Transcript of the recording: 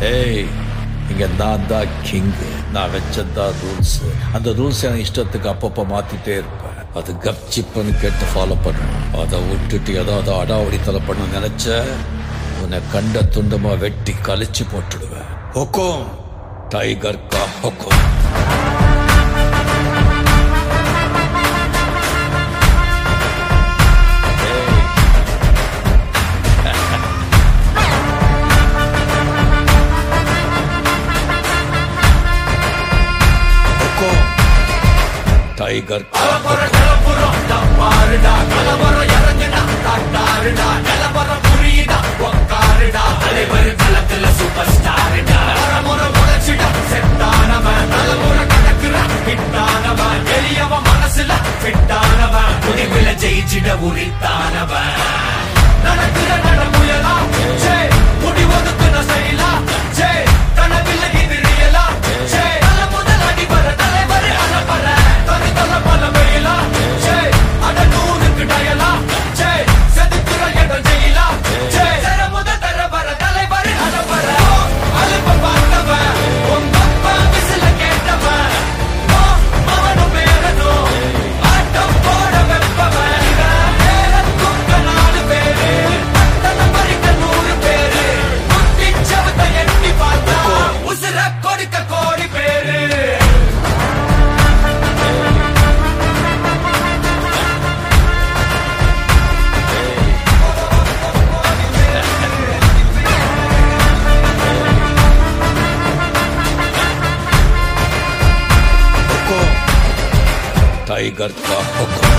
ஏய், இங்க நான் தான் கிங். நான் வச்சதான் ரூல்ஸ். அந்த ரூல்ஸ் என் இஷ்டத்துக்கு அப்பப்ப மாத்திட்டே இருப்பேன். அது கப்சிப்புன்னு கேட்டு ஃபாலோ பண்ணணும். அதை விட்டுட்டு ஏதாவது அடாவடித்தலை பண்ண நினைச்ச உன்னை கண்ட துண்டமா வெட்டி கழிச்சு போட்டுடுவேன். ஹுக்கும், டைகர் கா ஹுக்கும். டைகர் மனசுல ஃபிட்டானவன், முடிவுல ஜெயிச்சிட உரித்தானவன். நடக்கிற நடமுயலா முடிவதுக்குன செயலா கனவில்ல இது ரியலா தல முதல் அடிபர தலைவர் அலப்பற தனி தல பல வெயிலா அட நூறுக்கு டயலா செதுக்குற எடம் ஜெயிலா தர முதல் தர வர தலைவர் அலப்பற அலுப்ப பார்த்தவன் உங்க அப்பா விசில கேட்டவன் அவனும் பேரனும் ஆட்டம் போட வெப்பவன் பேரத்துக்க 4 பேரு தன பறிக்க 100 பேரு முட்டி சவத்தை எட்டி பார்த்தா உசுர கொடுக்க கோடி பேரு. டைகர் கா ஹுக்கும்.